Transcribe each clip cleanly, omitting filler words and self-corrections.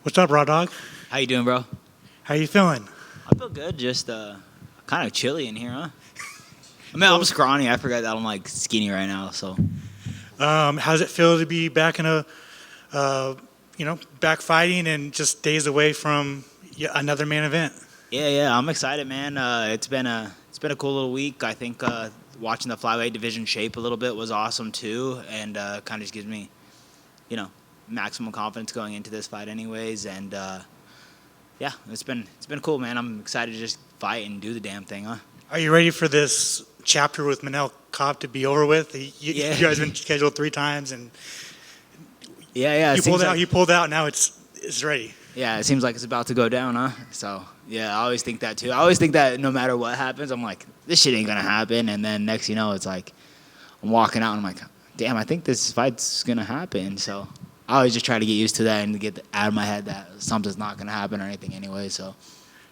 What's up, Raw Dog? How you doing, bro? How you feeling? I feel good. Just kind of chilly in here, huh? I mean, I'm scrawny. I forgot that I'm like skinny right now. So How does it feel to be back in back fighting and just days away from another main event? yeah, I'm excited, man. It's been a cool little week. I think watching the flyweight division shape a little bit was awesome too, and kind of just gives me, maximum confidence going into this fight, anyways. And yeah, it's been cool, man. I'm excited to just fight and do the damn thing, huh? Are you ready for this chapter with Manel Cobb to be over with? You guys have been scheduled 3 times, and yeah. You pulled out. Now it's ready. Yeah, it seems like it's about to go down, huh? So, yeah, I always think that, too. I always think that no matter what happens, I'm like, this shit ain't going to happen. And then next you know, it's like I'm walking out, and I'm like, damn, I think this fight's going to happen. So I always just try to get used to that and get out of my head that something's not going to happen or anything anyway. So,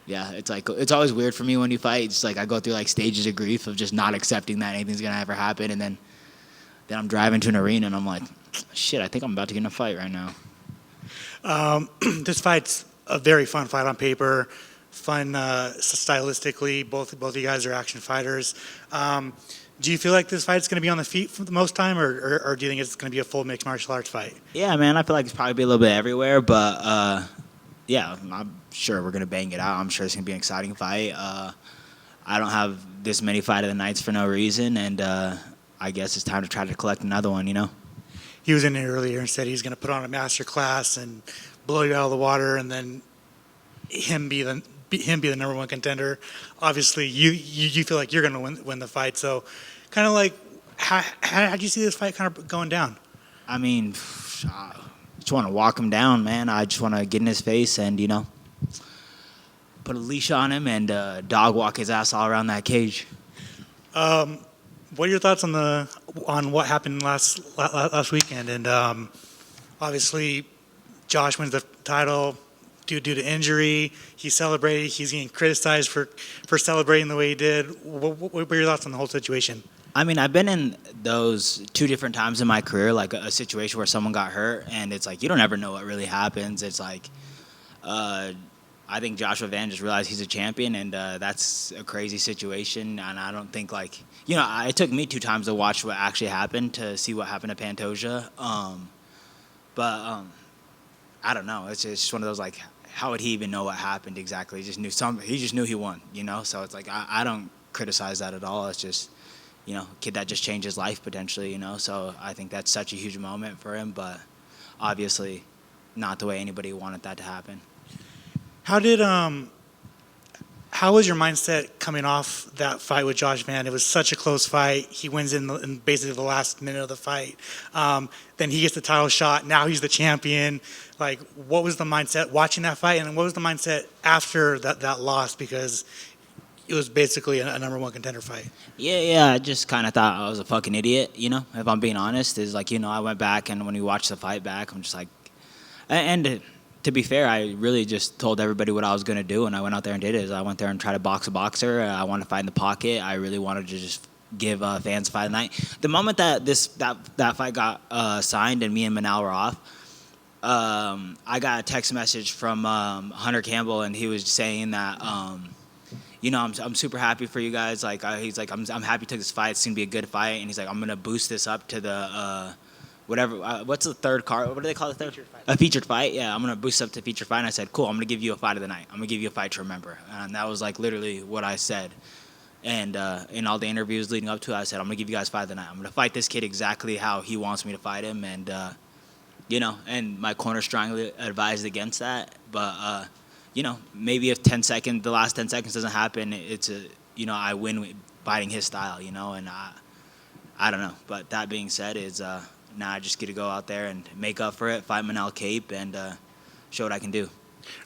yeah, it's always weird for me when you fight. It's like I go through, like, stages of grief of just not accepting that anything's going to ever happen. And then I'm driving to an arena, and I'm like, shit, I think I'm about to get in a fight right now. This fight's a very fun fight on paper, fun stylistically. Both of you guys are action fighters. Do you feel like this fight's going to be on the feet for the most time, or do you think it's going to be a full mixed martial arts fight? Yeah, man, I feel like it's probably be a little bit everywhere, but yeah, I'm sure we're going to bang it out. I'm sure it's going to be an exciting fight. I don't have this many fight of the nights for no reason, and I guess it's time to try to collect another one, He was in there earlier and said he's going to put on a master class and blow you out of the water, and then him be the number one contender. Obviously, you feel like you're going to win the fight. So, kind of like, how do you see this fight kind of going down? I mean, I just want to walk him down, man. I just want to get in his face and put a leash on him and dog walk his ass all around that cage. What are your thoughts on what happened last weekend? And obviously, Josh wins the title due to injury. He celebrated. He's getting criticized for celebrating the way he did. What were your thoughts on the whole situation? I mean, I've been in those 2 different times in my career, like a situation where someone got hurt, and it's like you don't ever know what really happens. It's like I think Joshua Van just realized he's a champion, and that's a crazy situation. And I don't think it took me 2 times to watch what actually happened to see what happened to Pantoja. But I don't know. It's just one of those, like, how would he even know what happened exactly? He just knew he won, So it's like I don't criticize that at all. It's just, a kid that just changed his life potentially, So I think that's such a huge moment for him, but obviously not the way anybody wanted that to happen. How was your mindset coming off that fight with Josh Van? It was such a close fight. He wins in basically the last minute of the fight. Then he gets the title shot. Now he's the champion. Like, what was the mindset watching that fight, and what was the mindset after that loss? Because it was basically a number one contender fight. Yeah, I just kind of thought I was a fucking idiot, if I'm being honest. Is like, I went back, and when you watch the fight back, I'm just like, and to be fair, I really just told everybody what I was going to do, and I went out there and did it. I went there and tried to box a boxer. I wanted to fight in the pocket. I really wanted to just give fans a fight of the night. The moment that that fight got signed and me and Manal were off, I got a text message from Hunter Campbell, and he was saying that, I'm super happy for you guys. Like, he's like, I'm happy you took this fight. It's going to be a good fight. And he's like, I'm going to boost this up to the whatever. What's the third card? What do they call the third? Featured fight. A featured fight. Yeah, I'm gonna boost up to featured fight. And I said, cool. I'm gonna give you a fight of the night. I'm gonna give you a fight to remember. And that was like literally what I said. And in all the interviews leading up to it, I said, I'm gonna give you guys fight of the night. I'm gonna fight this kid exactly how he wants me to fight him. And and my corner strongly advised against that. But maybe if the last 10 seconds doesn't happen, it's I win fighting his style. And I don't know. But that being said, is now I just get to go out there and make up for it, fight Manel Cape, and show what I can do.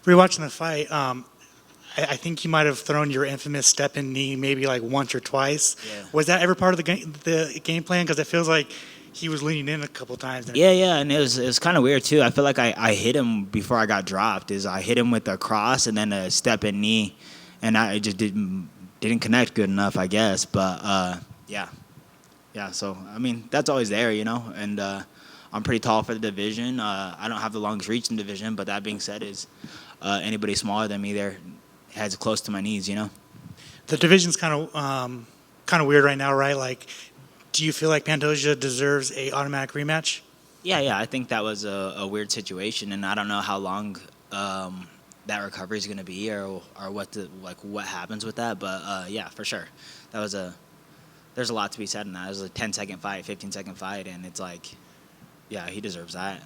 Rewatching the fight, I think you might have thrown your infamous step-in knee maybe like once or twice. Yeah. Was that ever part of the game plan? Because it feels like he was leaning in a couple times. Yeah, and it was kind of weird too. I feel like I hit him before I got dropped. I hit him with a cross and then a step-in knee, and I just didn't connect good enough, I guess. But yeah. So, I mean, that's always there, and I'm pretty tall for the division. I don't have the longest reach in the division, but that being said, is anybody smaller than me there heads close to my knees, you know? The division's kind of weird right now, right? Like, do you feel like Pantoja deserves a automatic rematch? Yeah, I think that was a weird situation, and I don't know how long that recovery is going to be, or what happens with that. But yeah, for sure, there's a lot to be said in that. It was a 10-second fight, 15-second fight, and it's like, yeah, he deserves that.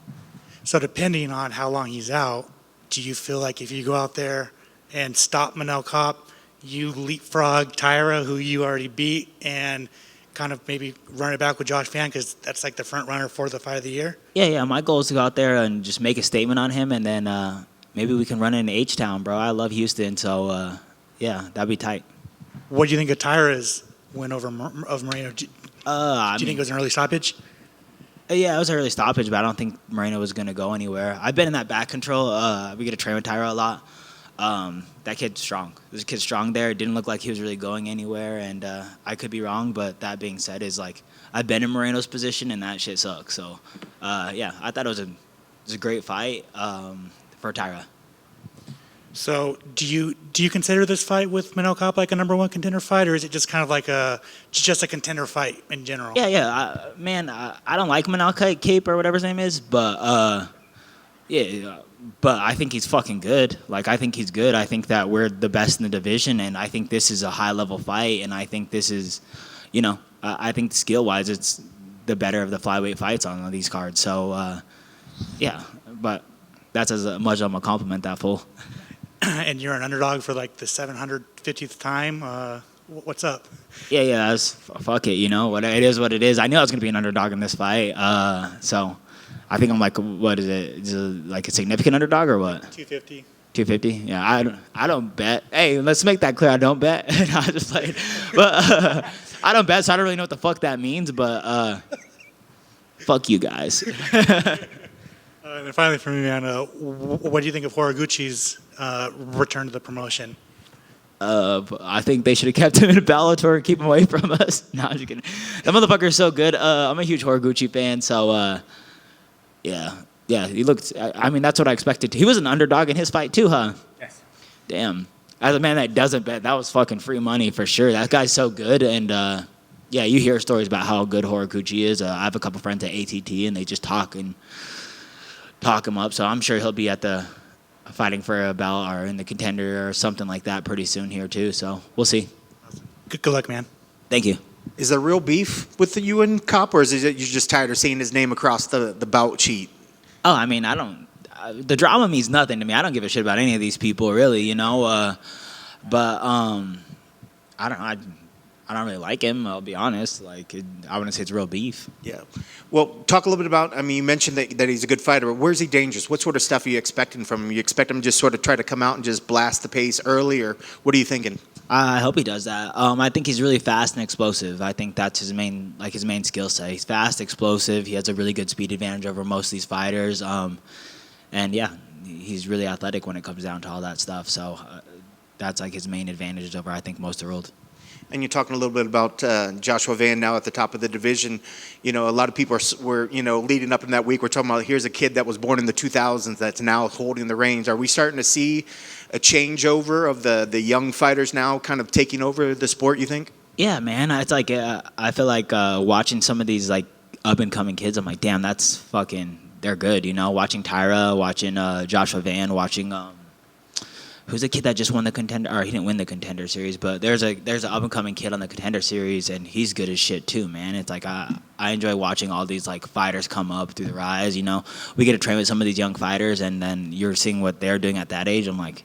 So depending on how long he's out, do you feel like if you go out there and stop Manel Kopp, you leapfrog Tyra, who you already beat, and kind of maybe run it back with Josh Van, because that's like the front runner for the fight of the year? Yeah. My goal is to go out there and just make a statement on him, and then maybe we can run into H-Town, bro. I love Houston, so yeah, that'd be tight. What do you think of Tyra's win over Moreno? Do you think it was an early stoppage? Yeah, it was an early stoppage, but I don't think Moreno was going to go anywhere. I've been in that back control. We get to train with Tyra a lot. That kid's strong. There's a kid strong there. It didn't look like he was really going anywhere, and I could be wrong, but that being said, is like I've been in Moreno's position, and that shit sucks. So, yeah, I thought it was a great fight for Tyra. So do you consider this fight with Manel Kopp like a number one contender fight, or is it just kind of like just a contender fight in general? Yeah. Man, I don't like Manel Cape or whatever his name is, but yeah. But I think he's fucking good. Like, I think he's good. I think that we're the best in the division, and I think this is a high-level fight, and I think this is, I think skill-wise it's the better of the flyweight fights on these cards. So, yeah, but that's as much of a compliment, that fool. And you're an underdog for like the 750th time. What's up? Yeah, fuck it, What it is what it is. I knew I was going to be an underdog in this fight, so I think I'm like, what is it? Is it like a significant underdog or what? 250. 250? Yeah, I don't bet. Hey, let's make that clear. I don't bet. No, I just played. But I don't bet, so I don't really know what the fuck that means. But fuck you guys. And then finally, for me, man, what do you think of Horiguchi's return to the promotion? I think they should have kept him in Bellator and keep him away from us. No, I'm just kidding. That motherfucker is so good. I'm a huge Horiguchi fan, so yeah, he looked. I mean, that's what I expected. He was an underdog in his fight too, huh? Yes. Damn. As a man that doesn't bet, that was fucking free money for sure. That guy's so good, and yeah, you hear stories about how good Horiguchi is. I have a couple friends at ATT, and they just talk him up. So I'm sure he'll be at the fighting for a belt or in the contender or something like that pretty soon here too. So we'll see. Awesome. Good luck, man. Thank you. Is there real beef with you and Kopp, or is it you're just tired of seeing his name across the bout sheet? Oh, I mean, I don't. The drama means nothing to me. I don't give a shit about any of these people, really. But I don't. I don't really like him. I'll be honest. Like, I wouldn't say it's real beef. Yeah. Well, talk a little bit about. I mean, you mentioned that he's a good fighter. But where's he dangerous? What sort of stuff are you expecting from him? You expect him to just sort of try to come out and just blast the pace early, or what are you thinking? I hope he does that. I think he's really fast and explosive. I think that's his main skill set. He's fast, explosive. He has a really good speed advantage over most of these fighters. And yeah, he's really athletic when it comes down to all that stuff. So that's like his main advantage over, I think, most of the world. And you're talking a little bit about Joshua Van now at the top of the division. A lot of people were leading up in that week. We're talking about here's a kid that was born in the 2000s that's now holding the reins. Are we starting to see a changeover of the young fighters now kind of taking over the sport, you think? Yeah, man. It's like I feel like watching some of these like up and coming kids. I'm like, damn, that's fucking. They're good, Watching Tyra, watching Joshua Van, watching. Who's the kid that just won the contender? Or he didn't win the contender series, but there's an up and coming kid on the contender series, and he's good as shit too, man. It's like I enjoy watching all these like fighters come up through the rise. We get to train with some of these young fighters, and then you're seeing what they're doing at that age. I'm like,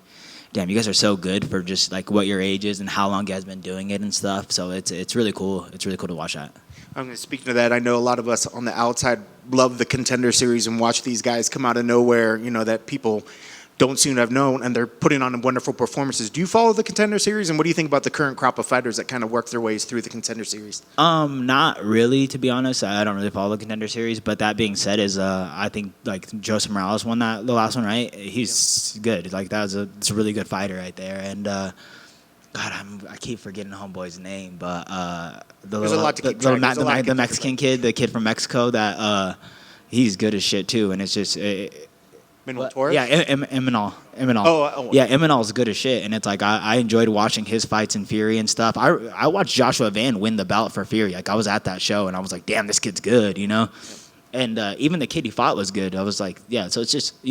damn, you guys are so good for just like what your age is and how long you guys been doing it and stuff. So it's really cool. It's really cool to watch that. I'm going to speak to that. I know a lot of us on the outside love the contender series and watch these guys come out of nowhere. That people don't seem to have known, and they're putting on wonderful performances. Do you follow the contender series, and what do you think about the current crop of fighters that kind of work their ways through the contender series? Not really, to be honest. I don't really follow the contender series, but that being said, I think like Joseph Morales won the last one, right? He's good. Like it's a really good fighter right there, and God, I keep forgetting homeboy's name, but there's a lot to keep track. The Mexican kid, the kid from Mexico that. he's good as shit too, and it's just. Manuel Torres? Yeah, Eminal. Oh. Yeah, Eminal's good as shit, and it's like I enjoyed watching his fights in Fury and stuff. I watched Joshua Van win the bout for Fury. Like I was at that show, and I was like, damn, this kid's good, you know. And even the kid he fought was good. I was like, yeah. So it's just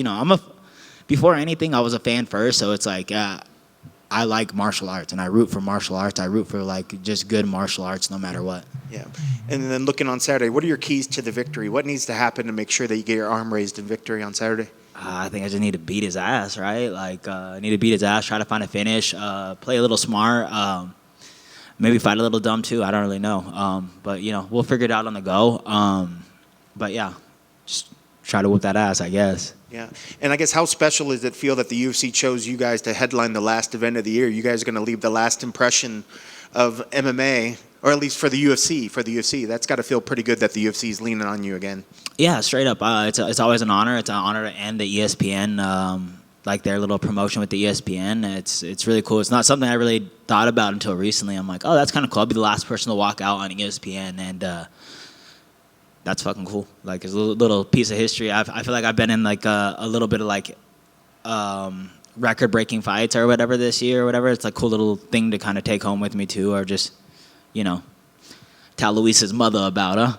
before anything, I was a fan first. So it's like I like martial arts, and I root for martial arts. I root for like just good martial arts, no matter what. Yeah. And then looking on Saturday, what are your keys to the victory? What needs to happen to make sure that you get your arm raised in victory on Saturday? I think I just need to beat his ass, right? Like, I need to beat his ass, try to find a finish, play a little smart, maybe fight a little dumb too. I don't really know. But, we'll figure it out on the go. But, yeah, just try to whoop that ass, I guess. Yeah. And I guess how special does it feel that the UFC chose you guys to headline the last event of the year? You guys are going to leave the last impression of MMA, or at least for the UFC. That's got to feel pretty good that the UFC is leaning on you again. Yeah, straight up. It's always an honor. It's an honor to end the ESPN, like their little promotion with the ESPN. It's really cool. It's not something I really thought about until recently. I'm like, oh, that's kind of cool. I'll be the last person to walk out on ESPN, and that's fucking cool. Like, it's a little piece of history. I feel like I've been in like a little bit of like record-breaking fights or whatever this year or whatever. It's like a cool little thing to kind of take home with me too, or just, tell Luis's mother about her.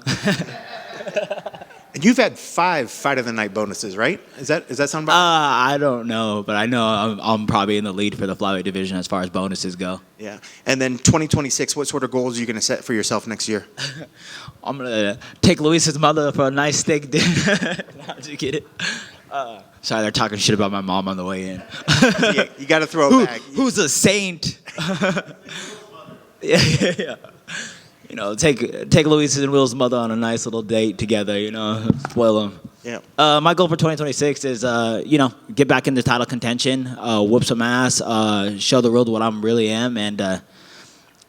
And you've had 5 Fight of the Night bonuses, right? Does that sound about right? I don't know, but I know I'm probably in the lead for the flyweight division as far as bonuses go. Yeah. And then 2026, what sort of goals are you going to set for yourself next year? I'm going to take Luis's mother for a nice steak dinner. No, just kidding. Sorry, they're talking shit about my mom on the way in. Yeah, you got to throw it back. Who's a saint? Yeah. Take Luis and Will's mother on a nice little date together, spoil them. Yeah. My goal for 2026 is, get back into title contention, whoop some ass, show the world what I really am, and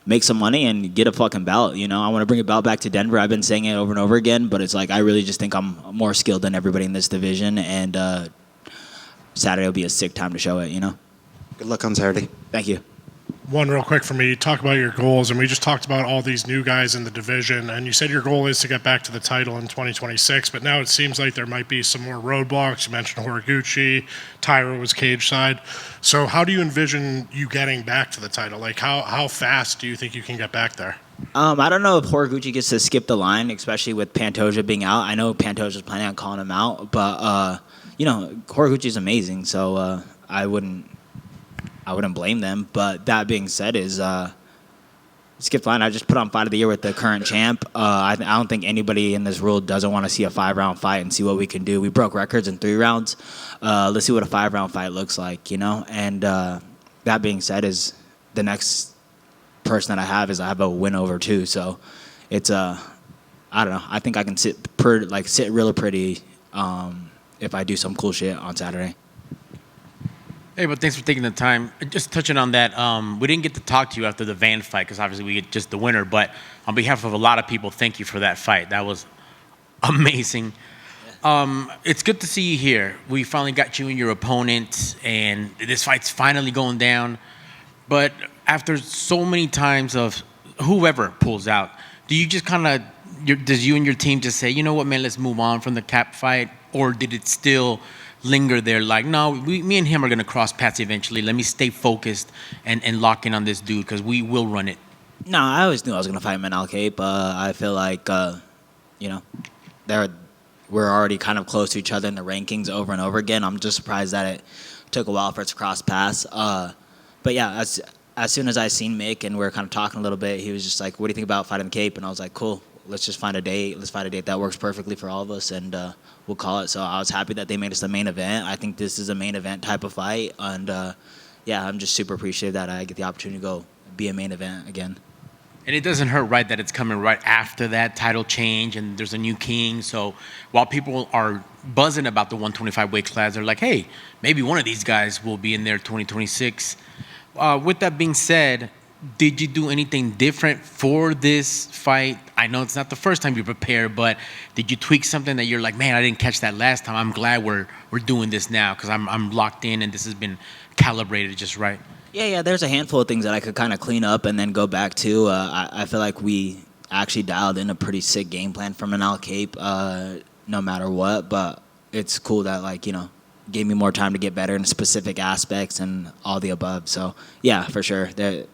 make some money and get a fucking belt. I want to bring a belt back to Denver. I've been saying it over and over again, but it's like I really just think I'm more skilled than everybody in this division, and Saturday will be a sick time to show it, Good luck on Saturday. Thank you. One real quick for me, talk about your goals, and we just talked about all these new guys in the division, and you said your goal is to get back to the title in 2026, but now it seems like there might be some more roadblocks. You mentioned Horiguchi, Tyra was cage side. So how do you envision you getting back to the title? Like how fast do you think you can get back there? I don't know if Horiguchi gets to skip the line, especially with Pantoja being out. I know Pantoja's planning on calling him out, but Horiguchi's amazing, so I wouldn't blame them. But that being said, skip the line. I just put on Fight of the Year with the current champ. I don't think anybody in this world doesn't want to see a 5-round fight and see what we can do. We broke records in 3 rounds. Let's see what a 5-round fight looks like, And that being said, is the next person that I have a win over too. So it's I don't know. I think I can sit really pretty if I do some cool shit on Saturday. Hey, but thanks for taking the time. Just touching on that, we didn't get to talk to you after the Van fight because obviously we get just the winner. But on behalf of a lot of people, thank you for that fight. That was amazing. It's good to see you here. We finally got you and your opponent, and this fight's finally going down. But after so many times of whoever pulls out, do you just does you and your team just say, you know what, man, let's move on from the Cap fight? Or did it still linger there like, no, me and him are going to cross paths eventually. Let me stay focused and lock in on this dude because we will run it. No, I always knew I was going to fight Manal Cape. I feel like, we're already kind of close to each other in the rankings over and over again. I'm just surprised that it took a while for it to cross paths. But yeah, as soon as I seen Mick and we were kind of talking a little bit, he was just like, what do you think about fighting Cape? And I was like, cool. Let's just find a date. Let's find a date that works perfectly for all of us, and we'll call it. So I was happy that they made us the main event. I think this is a main event type of fight, and I'm just super appreciative that I get the opportunity to go be a main event again. And it doesn't hurt, right, that it's coming right after that title change and there's a new king. So while people are buzzing about the 125 weight class, they're like, hey, maybe one of these guys will be in there 2026. With that being said, did you do anything different for this fight? I know it's not the first time you prepare, but did you tweak something that you're like, man, I didn't catch that last time. I'm glad we're doing this now because I'm locked in and this has been calibrated just right. Yeah, there's a handful of things that I could kind of clean up and then go back to. I feel like we actually dialed in a pretty sick game plan for Manal Cape. no matter what. But it's cool that like gave me more time to get better in specific aspects and all the above. So yeah, for sure. The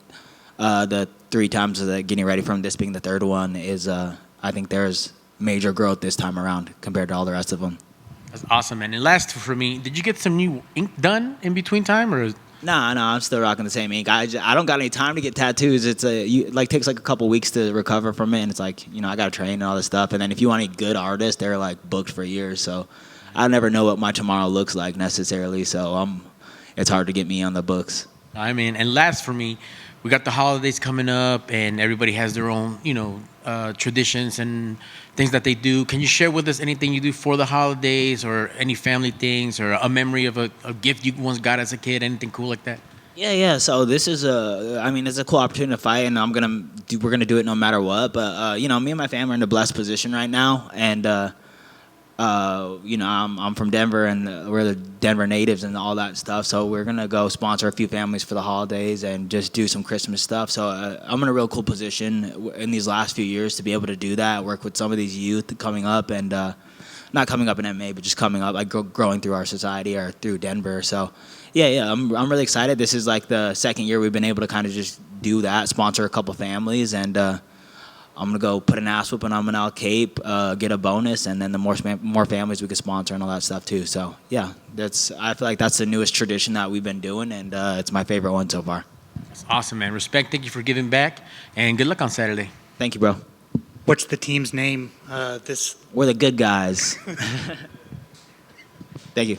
3 times of the getting ready from this being the third one is I think there's major growth this time around compared to all the rest of them. That's awesome, man. And last for me, did you get some new ink done in between time, or? Nah, I'm still rocking the same ink. I don't got any time to get tattoos. It's takes like a couple weeks to recover from it, and it's like I got to train and all this stuff. And then if you want any good artists, they're like booked for years. So I never know what my tomorrow looks like necessarily. So it's hard to get me on the books. I mean, and last for me, we got the holidays coming up, and everybody has their own, traditions and things that they do. Can you share with us anything you do for the holidays, or any family things, or a memory of a gift you once got as a kid? Anything cool like that? Yeah. So this is it's a cool opportunity to fight, and we're gonna do it no matter what. But me and my family are in a blessed position right now, and I'm from Denver, and we're the Denver natives and all that stuff. So we're gonna go sponsor a few families for the holidays and just do some Christmas stuff. So I'm in a real cool position in these last few years to be able to do that. Work with some of these youth coming up, and not coming up in MA, but just coming up, like growing through our society or through Denver. So yeah, I'm really excited. This is like the second year we've been able to kind of just do that, sponsor a couple families, and I'm gonna go put an ass whooping on Manal Cape, get a bonus, and then the more families we could sponsor and all that stuff too. So yeah, I feel like that's the newest tradition that we've been doing, and it's my favorite one so far. That's awesome, man. Respect. Thank you for giving back, and good luck on Saturday. Thank you, bro. What's the team's name? We're the good guys. Thank you.